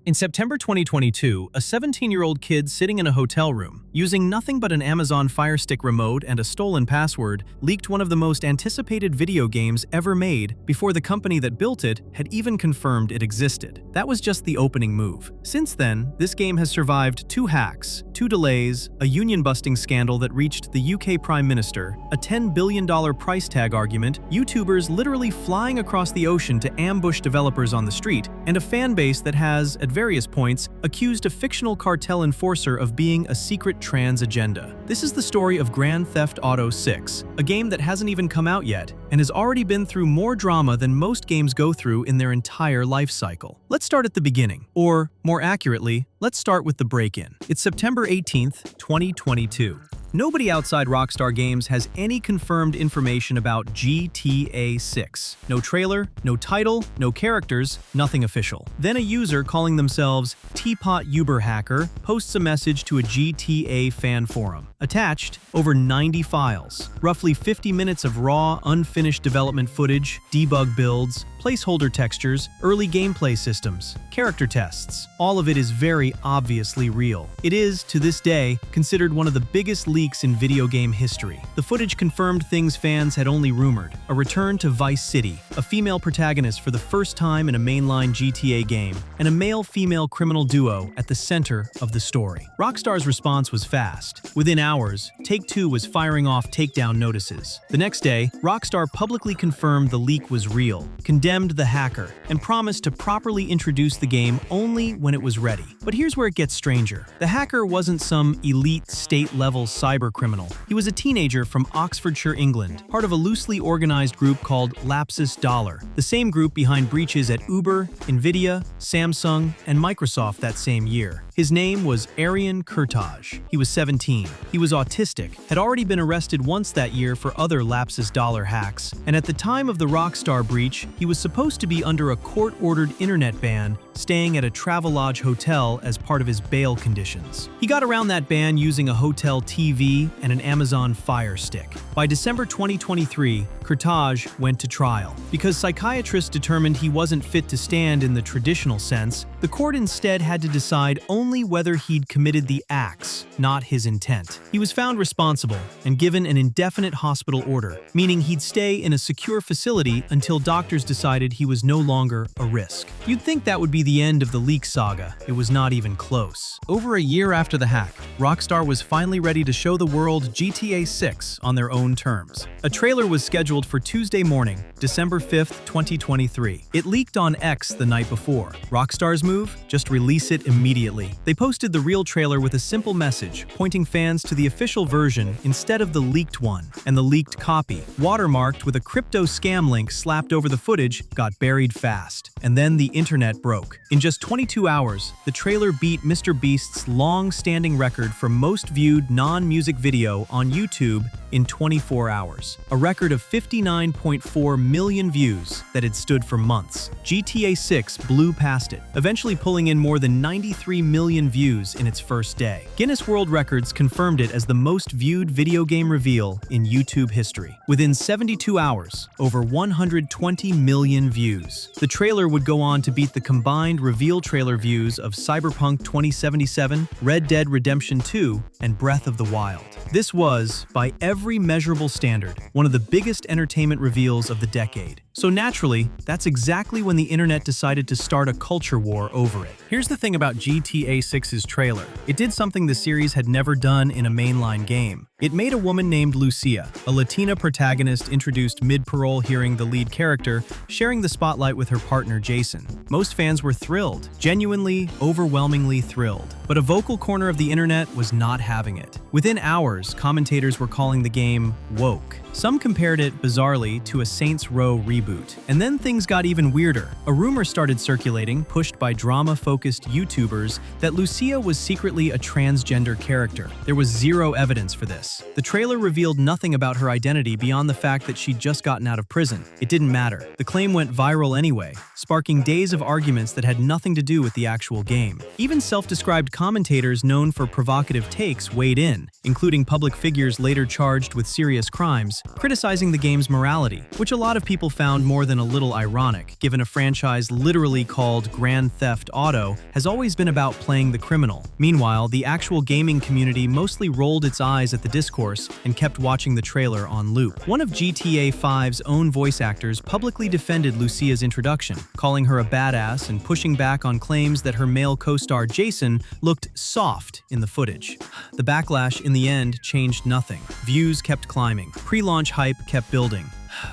In September 2022, a 17-year-old kid sitting in a hotel room, using nothing but an Amazon Fire Stick remote and a stolen password, leaked one of the most anticipated video games ever made before the company that built it had even confirmed it existed. That was just the opening move. Since then, this game has survived 2 hacks, 2 delays, a union-busting scandal that reached the UK Prime Minister, a $10 billion price tag argument, YouTubers literally flying across the ocean to ambush developers on the street, and a fan base that has, at various points, accused a fictional cartel enforcer of being a secret trans agenda. This is the story of Grand Theft Auto 6, a game that hasn't even come out yet, and has already been through more drama than most games go through in their entire life cycle. Let's start at the beginning, or, more accurately, let's start with the break-in. It's September 18th, 2022. Nobody outside Rockstar Games has any confirmed information about GTA 6. No trailer, no title, no characters, nothing official. Then a user calling themselves Teapot Uber Hacker posts a message to a GTA fan forum. Attached, over 90 files, roughly 50 minutes of raw, unfinished development footage, debug builds, placeholder textures, early gameplay systems, character tests. All of it is very obviously real. It is, to this day, considered one of the biggest leaks in video game history. The footage confirmed things fans had only rumored: a return to Vice City, a female protagonist for the first time in a mainline GTA game, and a male-female criminal duo at the center of the story. Rockstar's response was fast. Within hours, Take-Two was firing off takedown notices. The next day, Rockstar publicly confirmed the leak was real, condemned the hacker, and promised to properly introduce the game only when it was ready. But here's where it gets stranger. The hacker wasn't some elite state-level cyber criminal. He was a teenager from Oxfordshire, England, part of a loosely organized group called Lapsus Dollar, the same group behind breaches at Uber, Nvidia, Samsung, and Microsoft that same year. His name was Arian Kurtaj. He was 17. He was autistic, had already been arrested once that year for other Lapsus Dollar hacks, and at the time of the Rockstar breach, he was supposed to be under a court-ordered internet ban, staying at a Travelodge hotel as part of his bail conditions. He got around that ban using a hotel TV and an Amazon Fire Stick. By December 2023, Kurtaj went to trial. Because psychiatrists determined he wasn't fit to stand in the traditional sense, the court instead had to decide only whether he'd committed the acts, not his intent. He was found responsible and given an indefinite hospital order, meaning he'd stay in a secure facility until doctors decided he was no longer a risk. You'd think that would be the end of the leak saga. It was not even close. Over a year after the hack, Rockstar was finally ready to show the world GTA 6 on their own terms. A trailer was scheduled for Tuesday morning, December 5th, 2023. It leaked on X the night before. Rockstar's move? Just release it immediately. They posted the real trailer with a simple message, pointing fans to the official version instead of the leaked one, and the leaked copy, watermarked with a crypto scam link slapped over the footage, got buried fast. And then the internet broke. In just 22 hours, the trailer beat MrBeast's long-standing record for most viewed non-music video on YouTube in 24 hours, a record of 59.4 million views that had stood for months. GTA 6 blew past it, eventually pulling in more than 93 million views in its first day. Guinness World Records confirmed it as the most viewed video game reveal in YouTube history. Within 72 hours, over 120 million views. The trailer would go on to beat the combined reveal trailer views of Cyberpunk 2077, Red Dead Redemption 2, and Breath of the Wild. This was, by every measurable standard, one of the biggest entertainment reveals of the decade. So naturally, that's exactly when the internet decided to start a culture war over it. Here's the thing about GTA 6's trailer. It did something the series had never done in a mainline game. It made a woman named Lucia, a Latina protagonist introduced mid-parole hearing the lead character, sharing the spotlight with her partner Jason. Most fans were thrilled, genuinely, overwhelmingly thrilled. But a vocal corner of the internet was not having it. Within hours, commentators were calling the game woke. Some compared it, bizarrely, to a Saints Row reboot. And then things got even weirder. A rumor started circulating, pushed by drama-focused YouTubers, that Lucia was secretly a transgender character. There was zero evidence for this. The trailer revealed nothing about her identity beyond the fact that she'd just gotten out of prison. It didn't matter. The claim went viral anyway, sparking days of arguments that had nothing to do with the actual game. Even self-described commentators known for provocative takes weighed in, including public figures later charged with serious crimes, reviews, criticizing the game's morality, which a lot of people found more than a little ironic, given a franchise literally called Grand Theft Auto has always been about playing the criminal. Meanwhile, the actual gaming community mostly rolled its eyes at the discourse and kept watching the trailer on loop. One of GTA 5's own voice actors publicly defended Lucia's introduction, calling her a badass and pushing back on claims that her male co-star Jason looked soft in the footage. The backlash in the end changed nothing. Views kept climbing. Pre-launch hype kept building.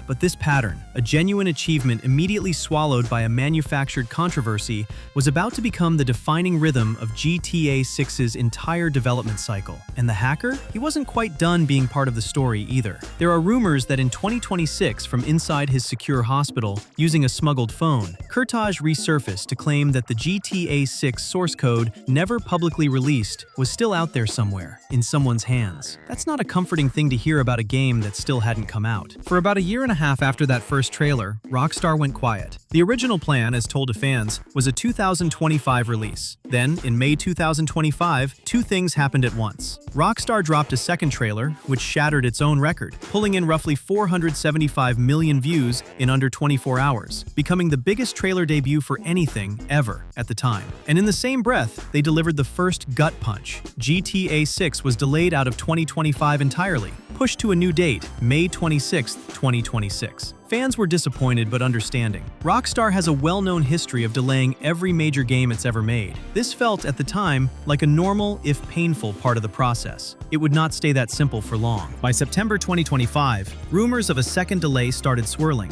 But this pattern, a genuine achievement immediately swallowed by a manufactured controversy, was about to become the defining rhythm of GTA 6's entire development cycle. And the hacker? He wasn't quite done being part of the story either. There are rumors that in 2026, from inside his secure hospital, using a smuggled phone, Kurtaj resurfaced to claim that the GTA 6 source code, never publicly released, was still out there somewhere, in someone's hands. That's not a comforting thing to hear about a game that still hadn't come out. For about a year and a half after that first trailer, Rockstar went quiet. The original plan, as told to fans, was a 2025 release. Then, in May 2025, two things happened at once. Rockstar dropped a second trailer, which shattered its own record, pulling in roughly 475 million views in under 24 hours, becoming the biggest trailer debut for anything ever at the time. And in the same breath, they delivered the first gut punch. GTA 6 was delayed out of 2025 entirely, pushed to a new date, May 26, 2026. Fans were disappointed but understanding. Rockstar has a well-known history of delaying every major game it's ever made. This felt, at the time, like a normal, if painful, part of the process. It would not stay that simple for long. By September 2025, rumors of a second delay started swirling.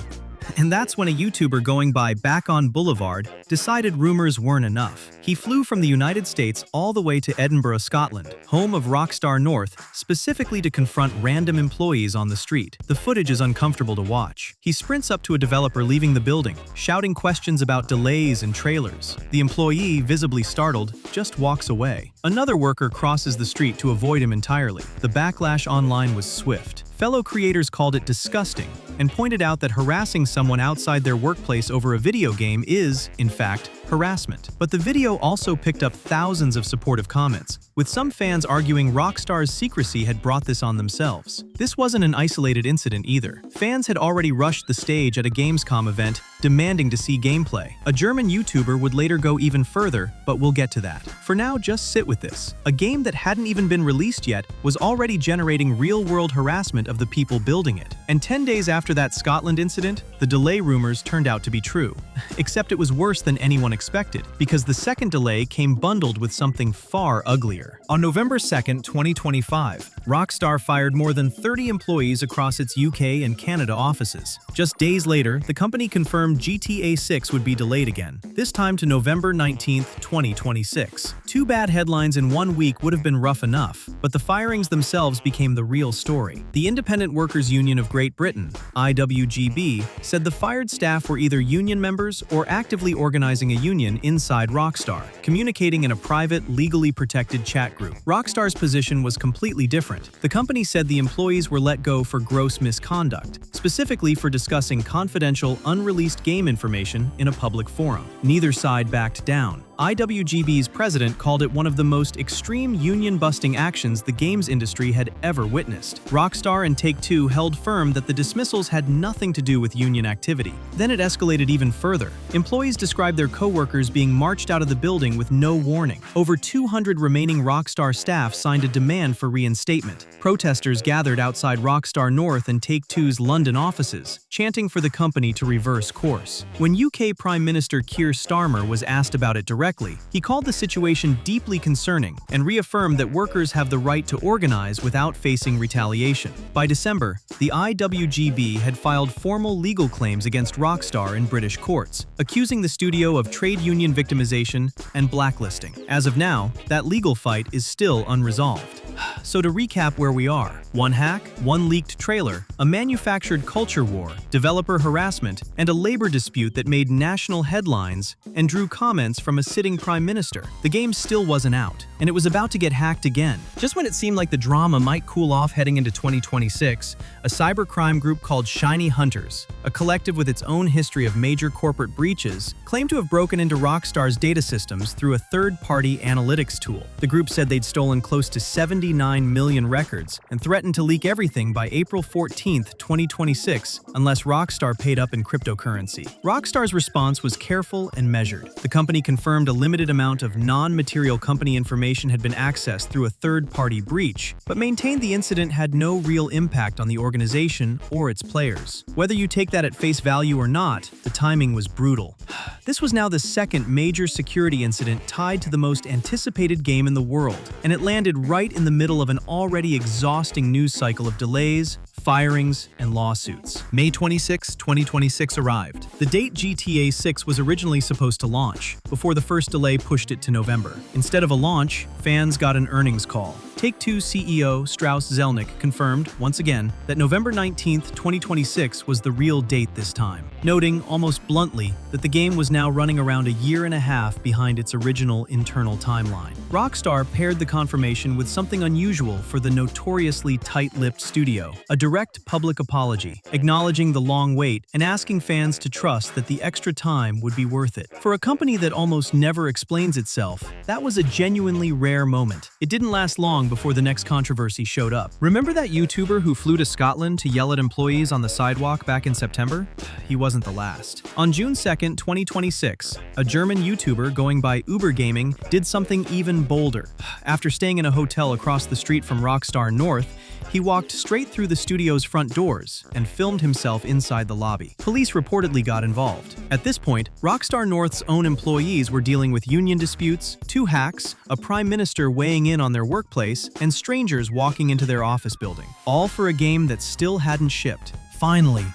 And that's when a YouTuber going by Back on Boulevard decided rumors weren't enough. He flew from the United States all the way to Edinburgh, Scotland, home of Rockstar North, specifically to confront random employees on the street. The footage is uncomfortable to watch. He sprints up to a developer leaving the building, shouting questions about delays and trailers. The employee, visibly startled, just walks away. Another worker crosses the street to avoid him entirely. The backlash online was swift. Fellow creators called it disgusting and pointed out that harassing someone outside their workplace over a video game is, in fact, harassment. But the video also picked up thousands of supportive comments, with some fans arguing Rockstar's secrecy had brought this on themselves. This wasn't an isolated incident either. Fans had already rushed the stage at a Gamescom event, demanding to see gameplay. A German YouTuber would later go even further, but we'll get to that. For now, just sit with this. A game that hadn't even been released yet was already generating real-world harassment of the people building it. And 10 days after that Scotland incident, the delay rumors turned out to be true. Except it was worse than anyone expected, because the second delay came bundled with something far uglier. On November 2nd, 2025, Rockstar fired more than 30 employees across its UK and Canada offices. Just days later, the company confirmed GTA 6 would be delayed again, this time to November 19, 2026. Two bad headlines in 1 week would have been rough enough, but the firings themselves became the real story. The Independent Workers' Union of Great Britain, IWGB, said the fired staff were either union members or actively organizing a union inside Rockstar, communicating in a private, legally protected chat group. Rockstar's position was completely different. The company said the employees were let go for gross misconduct, specifically for discussing confidential, unreleased game information in a public forum. Neither side backed down. IWGB's president called it one of the most extreme union-busting actions the games industry had ever witnessed. Rockstar and Take-Two held firm that the dismissals had nothing to do with union activity. Then it escalated even further. Employees described their co-workers being marched out of the building with no warning. Over 200 remaining Rockstar staff signed a demand for reinstatement. Protesters gathered outside Rockstar North and Take-Two's London offices, chanting for the company to reverse course. When UK Prime Minister Keir Starmer was asked about it directly, he called the situation deeply concerning and reaffirmed that workers have the right to organize without facing retaliation. By December, the IWGB had filed formal legal claims against Rockstar in British courts, accusing the studio of trade union victimization and blacklisting. As of now, that legal fight is still unresolved. So to recap where we are, one hack, one leaked trailer, a manufactured culture war, developer harassment, and a labor dispute that made national headlines and drew comments from a sitting prime minister. The game still wasn't out, and it was about to get hacked again. Just when it seemed like the drama might cool off heading into 2026, a cybercrime group called Shiny Hunters, a collective with its own history of major corporate breaches, claimed to have broken into Rockstar's data systems through a third-party analytics tool. The group said they'd stolen close to 70 79 million records and threatened to leak everything by April 14, 2026, unless Rockstar paid up in cryptocurrency. Rockstar's response was careful and measured. The company confirmed a limited amount of non-material company information had been accessed through a third-party breach, but maintained the incident had no real impact on the organization or its players. Whether you take that at face value or not, the timing was brutal. This was now the second major security incident tied to the most anticipated game in the world, and it landed right in the middle of an already exhausting news cycle of delays, firings, and lawsuits. May 26, 2026 arrived. The date GTA 6 was originally supposed to launch, before the first delay pushed it to November. Instead of a launch, fans got an earnings call. Take-Two CEO Strauss Zelnick confirmed, once again, that November 19, 2026 was the real date this time, noting, almost bluntly, that the game was now running around a year and a half behind its original internal timeline. Rockstar paired the confirmation with something unusual for the notoriously tight-lipped studio, a direct public apology, acknowledging the long wait and asking fans to trust that the extra time would be worth it. For a company that almost never explains itself, that was a genuinely rare moment. It didn't last long before the next controversy showed up. Remember that YouTuber who flew to Scotland to yell at employees on the sidewalk back in September? He wasn't the last. On June 2, 2026, a German YouTuber going by Uber Gaming did something even bolder. After staying in a hotel across the street from Rockstar North, he walked straight through the studio's front doors and filmed himself inside the lobby. Police reportedly got involved. At this point, Rockstar North's own employees were dealing with union disputes, 2 hacks, a prime minister weighing in on their workplace, and strangers walking into their office building. All for a game that still hadn't shipped. Finally,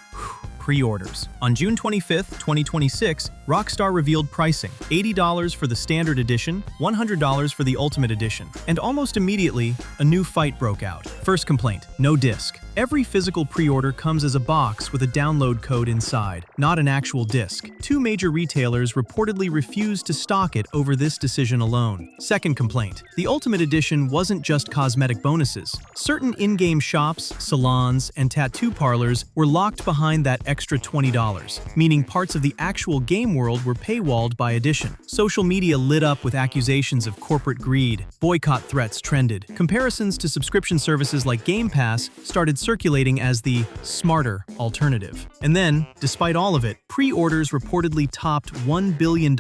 pre-orders. On June 25, 2026, Rockstar revealed pricing: $80 for the Standard Edition, $100 for the Ultimate Edition. And almost immediately, a new fight broke out. First complaint: no disc. Every physical pre-order comes as a box with a download code inside, not an actual disc. 2 major retailers reportedly refused to stock it over this decision alone. Second complaint: the Ultimate Edition wasn't just cosmetic bonuses. Certain in-game shops, salons, and tattoo parlors were locked behind that extra $20, meaning parts of the actual game world were paywalled by edition. Social media lit up with accusations of corporate greed. Boycott threats trended. Comparisons to subscription services like Game Pass started circulating as the smarter alternative. And then, despite all of it, pre-orders reportedly topped $1 billion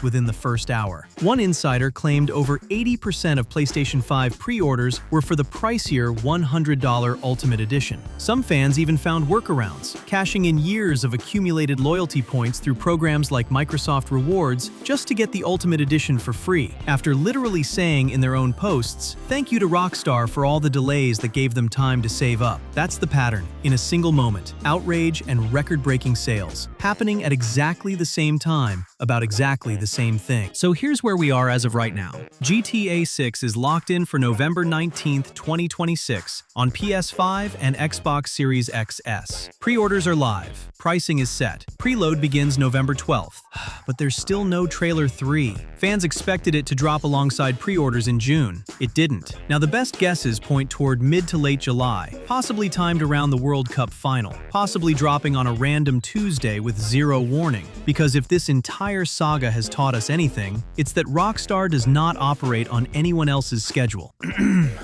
within the first hour. One insider claimed over 80% of PlayStation 5 pre-orders were for the pricier $100 Ultimate Edition. Some fans even found workarounds, cashing in years of accumulated loyalty points through programs like Microsoft Rewards just to get the Ultimate Edition for free, after literally saying in their own posts, "Thank you to Rockstar for all the delays that gave them time to save up." That's the pattern. In a single moment, outrage and record-breaking sales, happening at exactly the same time, about exactly the same thing. So here's where we are as of right now. GTA 6 is locked in for November 19, 2026 on PS5 and Xbox Series XS. Pre-orders are live. Pricing is set. Preload begins November 12th. But there's still no Trailer 3. Fans expected it to drop alongside pre-orders in June. It didn't. Now the best guesses point toward mid to late July, possibly timed around the World Cup final, possibly dropping on a random Tuesday with zero warning. Because if this entire saga has taught us anything, it's that Rockstar does not operate on anyone else's schedule.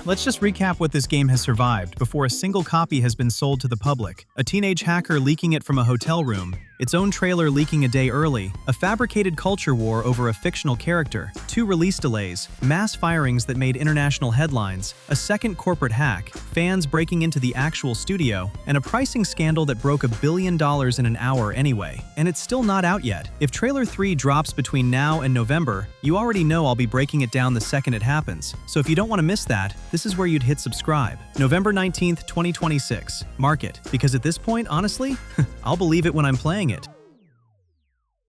Let's just recap what this game has survived before a single copy has been sold to the public. A teenage hacker leaking it from a hotel room, its own trailer leaking a day early, a fabricated culture war over a fictional character, 2 release delays, mass firings that made international headlines, a second corporate hack, fans breaking into the actual studio, and a pricing scandal that broke $1 billion in an hour anyway. And it's still not out yet. If Trailer 3 drops between now and November, you already know I'll be breaking it down the second it happens. So if you don't want to miss that, this is where you'd hit subscribe. November 19th, 2026. Mark it, because at this point, honestly, I'll believe it when I'm playing it.